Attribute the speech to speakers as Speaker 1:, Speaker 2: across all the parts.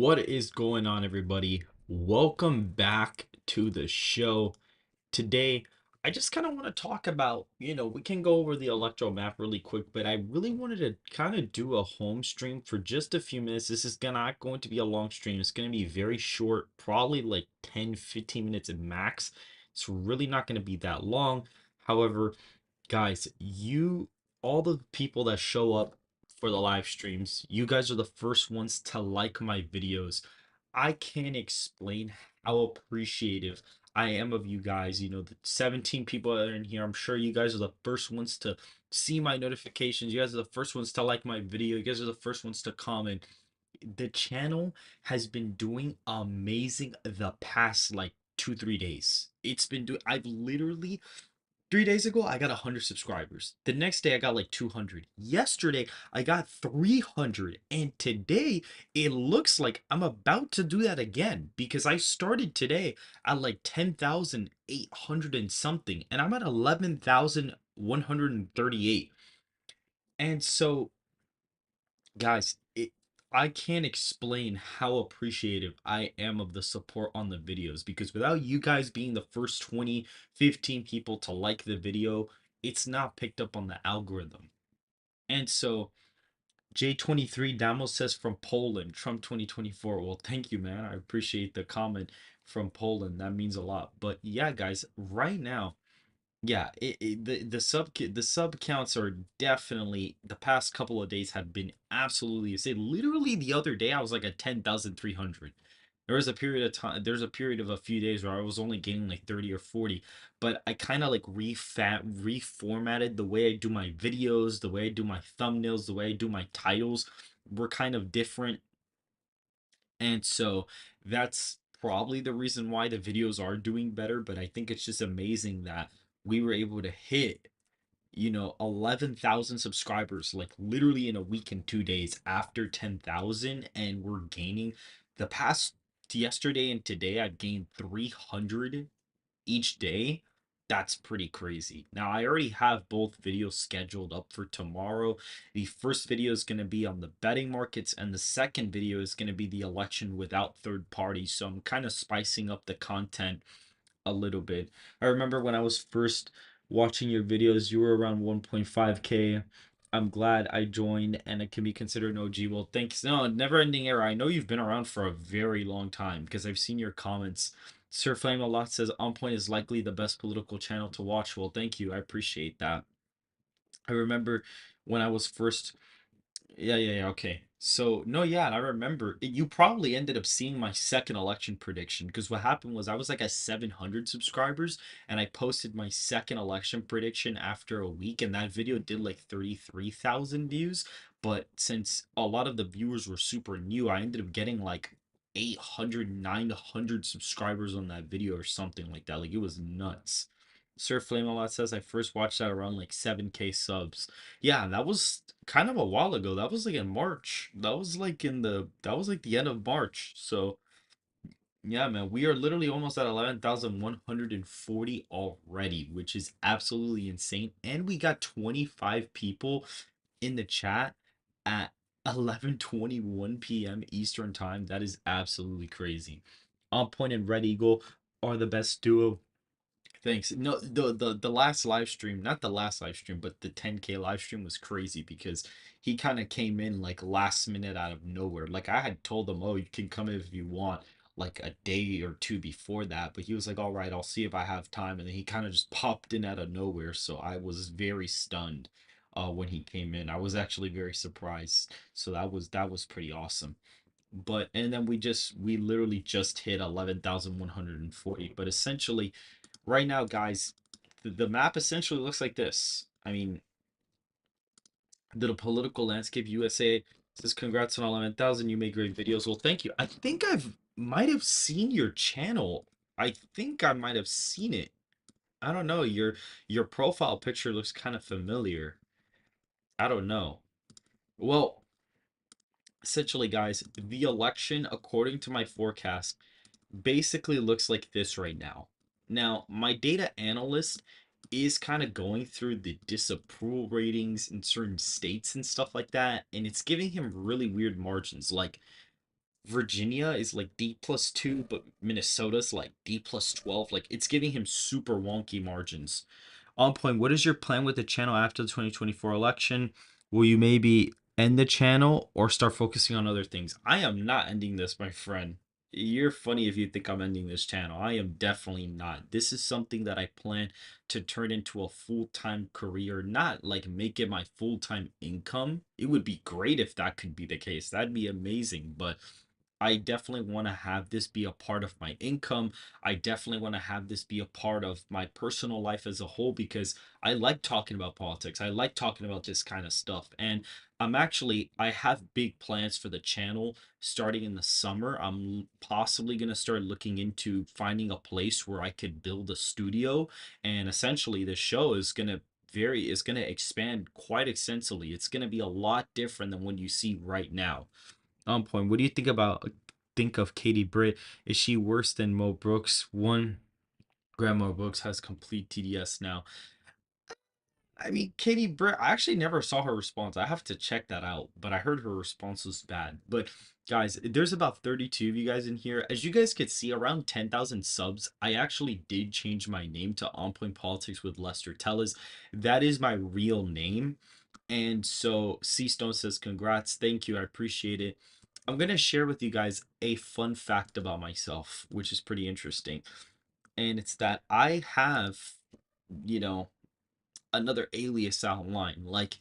Speaker 1: What is going on, everybody? Welcome back to the show. Today, I just kind of want to talk about, we can go over the electro map really quick, but I really wanted to kind of do a home stream for just a few minutes. This is not going to be a long stream. It's going to be very short, probably like 10, 15 minutes at max. It's really not going to be that long. However, guys, all the people that show up for the live streams, you guys are the first ones to like my videos. I can't explain how appreciative I am of you guys. The 17 people that are in here, I'm sure you guys are the first ones to see my notifications. You guys are the first ones to like my video. You guys are the first ones to comment. The channel has been doing amazing the past like 2 3 days. I've literally 3 days ago, I got 100 subscribers. The next day, I got like 200. Yesterday, I got 300. And today, it looks like I'm about to do that again because I started today at like 10,800 and something, and I'm at 11,138. And so, guys, I can't explain how appreciative I am of the support on the videos because without you guys being the first 20, 15 people to like the video, it's not picked up on the algorithm. And so J23 Damo says from Poland, Trump 2024. Well, thank you, man. I appreciate the comment from Poland. That means a lot. But yeah, guys, right now, yeah, the sub counts are definitely the past couple of days have been absolutely insane. Literally the other day I was like at 10,300. There's a period of a few days where I was only gaining like 30 or 40, but I kind of like reformatted the way I do my videos, the way I do my thumbnails, the way I do my titles were kind of different. And so that's probably the reason why the videos are doing better, but I think it's just amazing that we were able to hit 11,000 subscribers like literally in a week and 2 days after 10,000, and we're gaining the past yesterday and today I've gained 300 each day. That's pretty crazy. Now, I already have both videos scheduled up for tomorrow. The first video is going to be on the betting markets, and the second video is going to be the election without third parties. So I'm kind of spicing up the content a little bit. I remember when I was first watching your videos, you were around 1.5K. I'm glad I joined and it can be considered an OG. Well, thanks. No, never ending era. I know you've been around for a very long time because I've seen your comments. Sir Flame a lot says On Point is likely the best political channel to watch. Well, thank you. I appreciate that. I remember when I was first yeah, okay. So, no, yeah, and I remember you probably ended up seeing my second election prediction because what happened was I was like at 700 subscribers and I posted my second election prediction after a week, and that video did like 33,000 views. But since a lot of the viewers were super new, I ended up getting like 800, 900 subscribers on that video or something like that. Like it was nuts. Sir Flame a lot says I first watched that around like 7K subs. Yeah, that was kind of a while ago. That was like in March. That was like the end of March. So, yeah, man, we are literally almost at 11,140 already, which is absolutely insane. And we got 25 people in the chat at 11:21 p.m. Eastern time. That is absolutely crazy. On Point and Red Eagle are the best duo. Thanks. No, the last live stream, not the last live stream, but the 10K live stream was crazy because he kind of came in like last minute out of nowhere. Like I had told him, "Oh, you can come in if you want," like a day or two before that, but he was like, "All right, I'll see if I have time." And then he kind of just popped in out of nowhere, so I was very stunned when he came in. I was actually very surprised. So that was pretty awesome. But and then we literally just hit 11,140, but essentially right now, guys, the map essentially looks like this. I mean, the political landscape USA says congrats on 11,000. You make great videos. Well, thank you. I think I've might have seen your channel. I think I might have seen it. I don't know. Your profile picture looks kind of familiar. I don't know. Well, essentially, guys, the election, according to my forecast, basically looks like this right now. Now, my data analyst is kind of going through the disapproval ratings in certain states and stuff like that, and it's giving him really weird margins. Like Virginia is like D+2, but Minnesota's like D+12. Like it's giving him super wonky margins. On point, what is your plan with the channel after the 2024 election? Will you maybe end the channel or start focusing on other things? I am not ending this, my friend. You're funny if you think I'm ending this channel. I am definitely not. This is something that I plan to turn into a full-time career, not like make it my full-time income. It would be great if that could be the case. That'd be amazing, but I definitely want to have this be a part of my income. I definitely want to have this be a part of my personal life as a whole because I like talking about politics. I like talking about this kind of stuff. And I have big plans for the channel starting in the summer. I'm possibly going to start looking into finding a place where I could build a studio. And essentially, the show is going to expand quite extensively. It's going to be a lot different than what you see right now. On point. What do you think of Katie Britt? Is she worse than Mo Brooks? One, Grandma Brooks has complete TDS now. I mean, Katie Britt, I actually never saw her response. I have to check that out, but I heard her response was bad. But guys, there's about 32 of you guys in here. As you guys could see, around 10,000 subs. I actually did change my name to On Point Politics with Lester Tellez. That is my real name. And so C Stone says, congrats. Thank you. I appreciate it. I'm going to share with you guys a fun fact about myself, which is pretty interesting. And it's that I have, you know, another alias online. Like,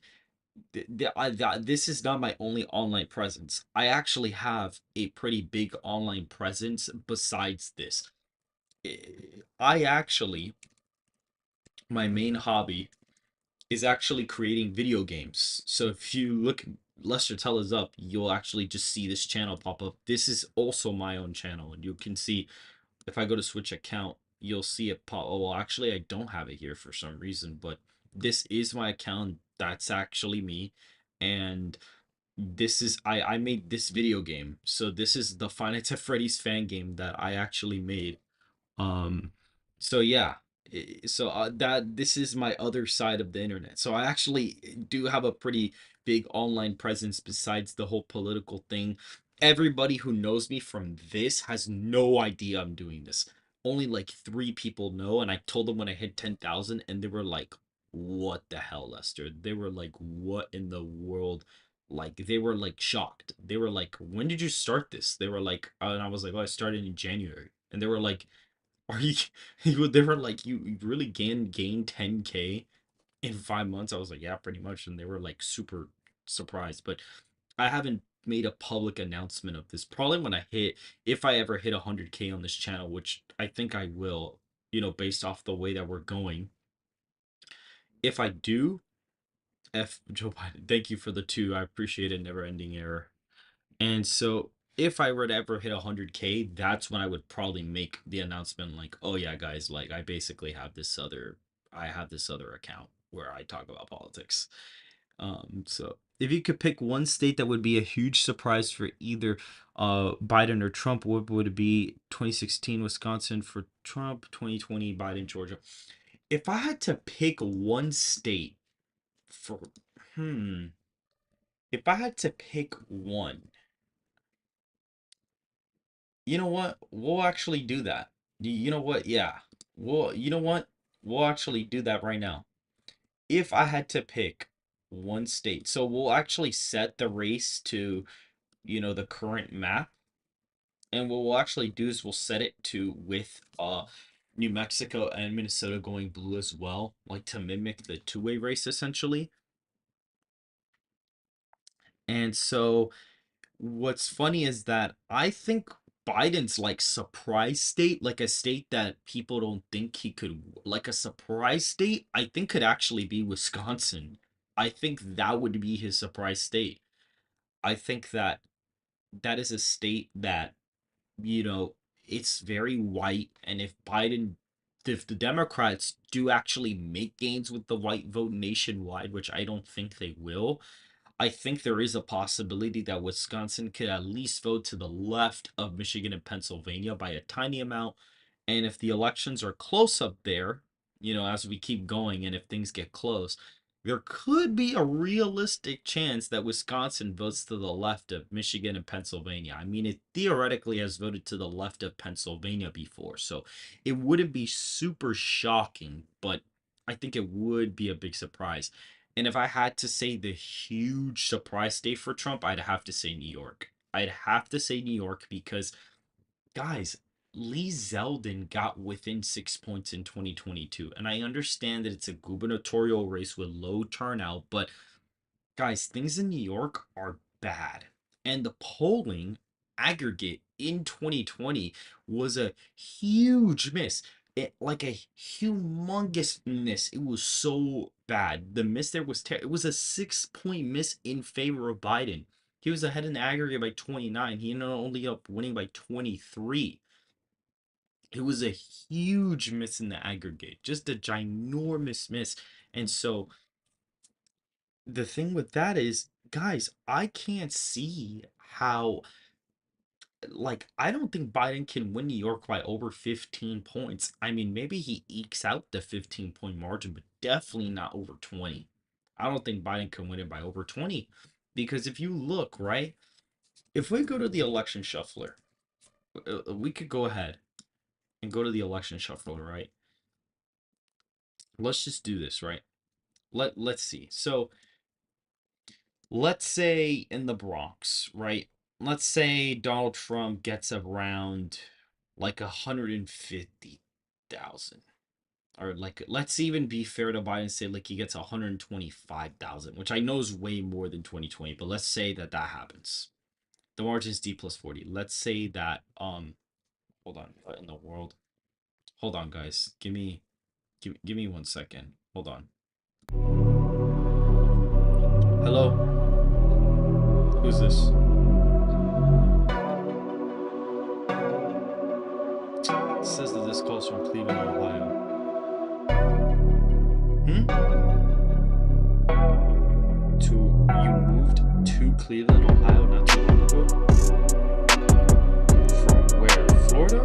Speaker 1: this is not my only online presence. I actually have a pretty big online presence besides this. I actually, my main hobby is actually creating video games. So if you look Lester Tell Us Up, you'll actually just see this channel pop up. This is also my own channel, and you can see if I go to switch account, you'll see it pop. Oh, well, actually, I don't have it here for some reason, but this is my account. That's actually me, and this is I made this video game. So this is the Five Nights at Freddy's fan game that I actually made. um, so yeah, that this is my other side of the internet. So I actually do have a pretty big online presence besides the whole political thing. Everybody who knows me from this has no idea I'm doing this. Only like 3 people know, and I told them when I hit 10,000, and they were like, "What the hell, Lester?" They were like, "What in the world?" Like they were like shocked. They were like, "When did you start this?" They were like, and I was like, "Oh, I started in January." And they were like, are you they were like, you really gained 10K in 5 months? I was like, yeah, pretty much. And they were like super surprised. But I haven't made a public announcement of this. Probably when I hit, if I ever hit 100K on this channel, which I think I will, based off the way that we're going. If I do, F Joe Biden, thank you for the two. I appreciate it. Never ending error. And so if I were to ever hit 100K, that's when I would probably make the announcement like, oh yeah, guys, like I have this other account where I talk about politics. So if you could pick one state that would be a huge surprise for either Biden or Trump, what would it be? 2016 Wisconsin for Trump, 2020 Biden Georgia. If I had to pick one state for hmm, if I had to pick one, you know what? We'll actually do that. You know what? Yeah. You know what? We'll actually do that right now. If I had to pick one state, so we'll actually set the race to, the current map. And what we'll actually do is we'll set it to with New Mexico and Minnesota going blue as well, like to mimic the two-way race essentially. And so what's funny is that I think Biden's like surprise state, like a state that people don't think he could, like a surprise state, I think could actually be Wisconsin. I think that would be his surprise state. I think that that is a state that, you know, it's very white. And if the Democrats do actually make gains with the white vote nationwide, which I don't think they will, I think there is a possibility that Wisconsin could at least vote to the left of Michigan and Pennsylvania by a tiny amount. And if the elections are close up there, as we keep going and if things get close, there could be a realistic chance that Wisconsin votes to the left of Michigan and Pennsylvania. I mean, it theoretically has voted to the left of Pennsylvania before, so it wouldn't be super shocking, but I think it would be a big surprise. And if I had to say the huge surprise state for Trump, I'd have to say New York. I'd have to say New York because, guys, Lee Zeldin got within 6 points in 2022. And I understand that it's a gubernatorial race with low turnout, but guys, things in New York are bad. And the polling aggregate in 2020 was a huge miss. Like a humongous miss. It was so bad. The miss there was it was a 6 point miss in favor of Biden. He was ahead in the aggregate by 29. He ended up only up winning by 23. It was a huge miss in the aggregate, just a ginormous miss. And so the thing with that is, guys, I can't see how, like, I don't think Biden can win New York by over 15 points. I mean, maybe he ekes out the 15-point margin, but definitely not over 20. I don't think Biden can win it by over 20 because if you look, right, if we go to the election shuffler, we could go ahead and go to the election shuffler, right? Let's just do this, right? Let's see. So let's say in the Bronx, right? Let's say Donald Trump gets around like 150,000. Or like, let's even be fair to Biden and say like he gets 125,000, which I know is way more than 2020, but let's say that that happens. The margin is D plus 40. Let's say that hold on, what in the world? Hold on, guys. Give me 1 second. Hold on. Hello? Who's this? It says that this calls from Cleveland, Ohio. You moved to Cleveland, Ohio not too long ago? From where? Florida?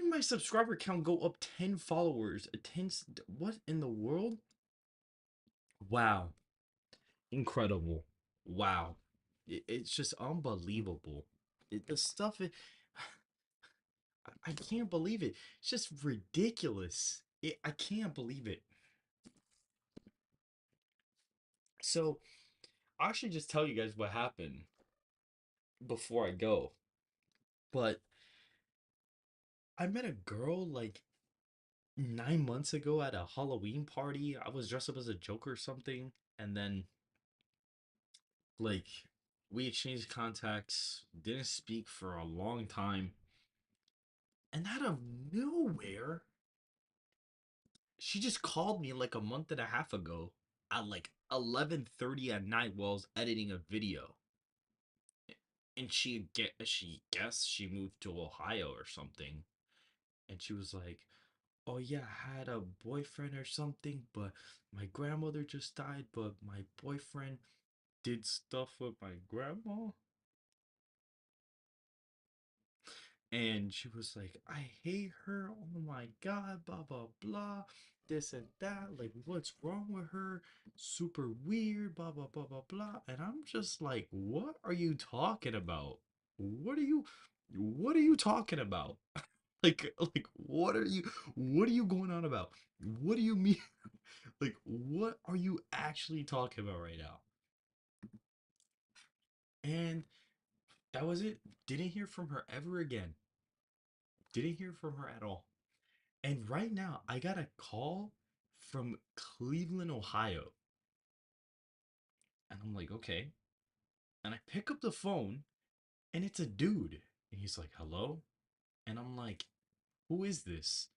Speaker 1: did my subscriber count go up 10 followers? What in the world? Wow. Incredible. Wow. It's just unbelievable. The stuff I can't believe it. It's just ridiculous. I can't believe it. So, I'll actually just tell you guys what happened before I go. But I met a girl like 9 months ago at a Halloween party. I was dressed up as a Joker or something, and then like we exchanged contacts, didn't speak for a long time, and out of nowhere, she just called me like a month and a half ago at like 11:30 at night while I was editing a video. And she guessed she moved to Ohio or something. And she was like, "Oh yeah, I had a boyfriend or something, but my grandmother just died, but my boyfriend did stuff with my grandma." And she was like, "I hate her. Oh my god, blah blah blah. This and that. Like, what's wrong with her? Super weird, blah blah blah blah blah." And I'm just like, "What are you talking about? What are you talking about?" Like what are you going on about? What do you mean? Like, what are you actually talking about right now? And that was it. Didn't hear from her ever again. Didn't hear from her at all. And right now, I got a call from Cleveland, Ohio. And I'm like, okay. And I pick up the phone, and it's a dude. And he's like, hello? And I'm like, who is this?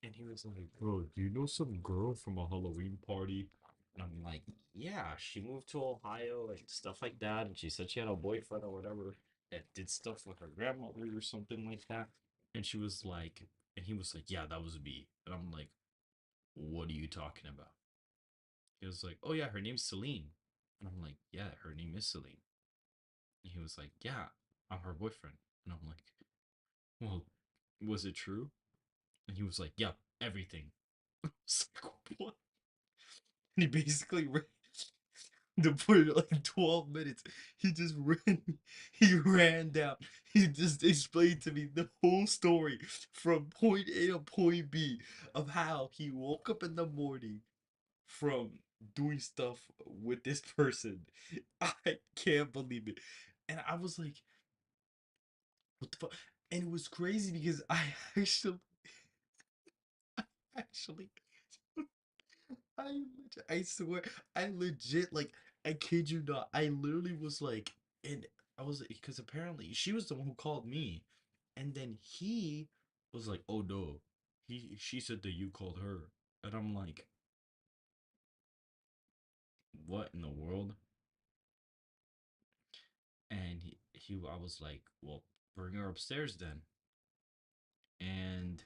Speaker 1: And he was like, bro, do you know some girl from a Halloween party? And I'm like, yeah, she moved to Ohio and stuff like that. And she said she had a boyfriend or whatever that did stuff with her grandmother or something like that. And she was like, and he was like, yeah, that was me. And I'm like, what are you talking about? He was like, oh yeah, her name's Celine. And I'm like, yeah, her name is Celine. And he was like, yeah, I'm her boyfriend. And I'm like, well, was it true? And he was like, yeah, everything. It's like, what? And he basically ran the for like 12 minutes. He just ran, he ran down. He just explained to me the whole story from point A to point B of how he woke up in the morning from doing stuff with this person. I can't believe it. And I was like, what the fuck? And it was crazy because I actually, actually, I swear, I legit, like, I kid you not, I literally was like, and I was, because apparently she was the one who called me. And then he was like, oh no, she said that you called her. And I'm like, what in the world? And I was like, well, bring her upstairs then. And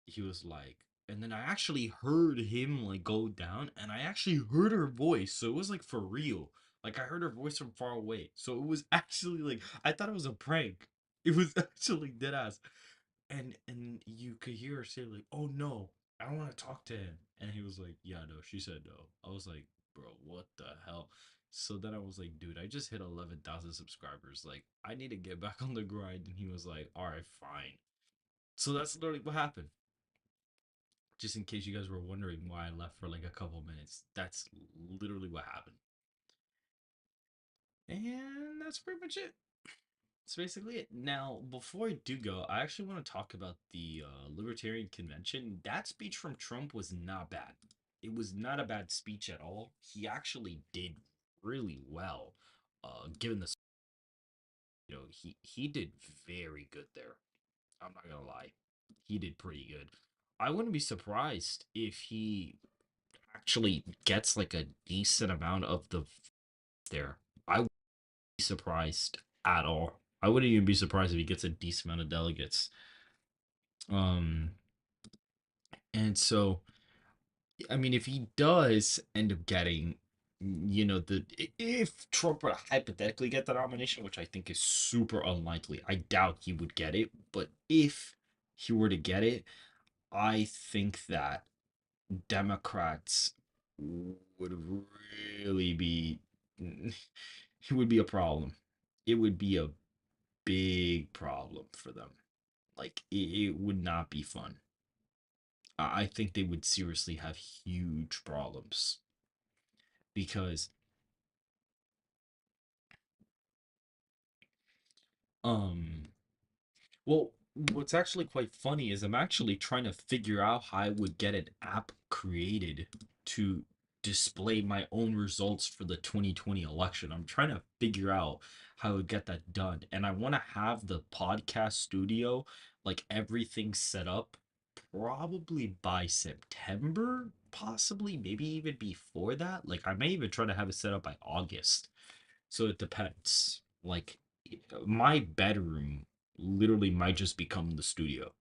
Speaker 1: he was like, and then I actually heard him like go down, and I actually heard her voice, so it was like for real. Like I heard her voice from far away, so it was actually like I thought it was a prank. It was actually dead ass, and you could hear her say like, "Oh no, I don't want to talk to him," and he was like, "Yeah, no." She said no. I was like, "Bro, what the hell?" So then I was like, "Dude, I just hit 11,000 subscribers. Like, I need to get back on the grind." And he was like, "All right, fine." So that's literally what happened. Just in case you guys were wondering why I left for like a couple minutes, that's literally what happened. And that's pretty much it. That's basically it. Now, before I do go, I actually want to talk about the Libertarian convention. That speech from Trump was not bad. It was not a bad speech at all. He actually did really well, given the he did very good there. I'm not gonna lie, he did pretty good. I wouldn't be surprised if he actually gets like a decent amount of the there. I wouldn't be surprised at all. I wouldn't even be surprised if he gets a decent amount of delegates. Um, and so I mean, if he does end up getting, if Trump were to hypothetically get the nomination, which I think is super unlikely, I doubt he would get it. But if he were to get it, I think that Democrats would really be it would be a problem. It would be a big problem for them. Like it would not be fun. I think they would seriously have huge problems because um well, what's actually quite funny is I'm actually trying to figure out how I would get an app created to display my own results for the 2020 election. I'm trying to figure out how I would get that done. And I want to have the podcast studio, like everything set up probably by September, possibly, maybe even before that. Like I may even try to have it set up by August. So it depends. Like my bedroom literally might just become the studio.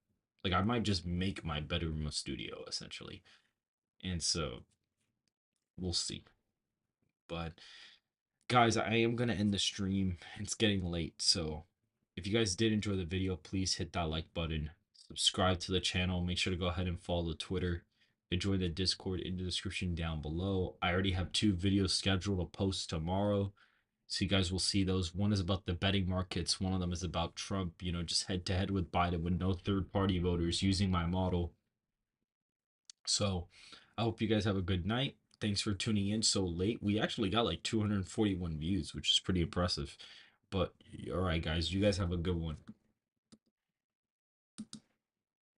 Speaker 1: Like I might just make my bedroom a studio essentially. And so we'll see. But guys, I am going to end the stream. It's getting late. So if you guys did enjoy the video, please hit that like button. Subscribe to the channel. Make sure to go ahead and follow the Twitter. Enjoy the Discord in the description down below. I already have 2 videos scheduled to post tomorrow. So you guys will see those. One is about the betting markets. One of them is about Trump, just head to head with Biden with no third party voters using my model. So I hope you guys have a good night. Thanks for tuning in so late. We actually got like 241 views, which is pretty impressive. But all right, guys, you guys have a good one.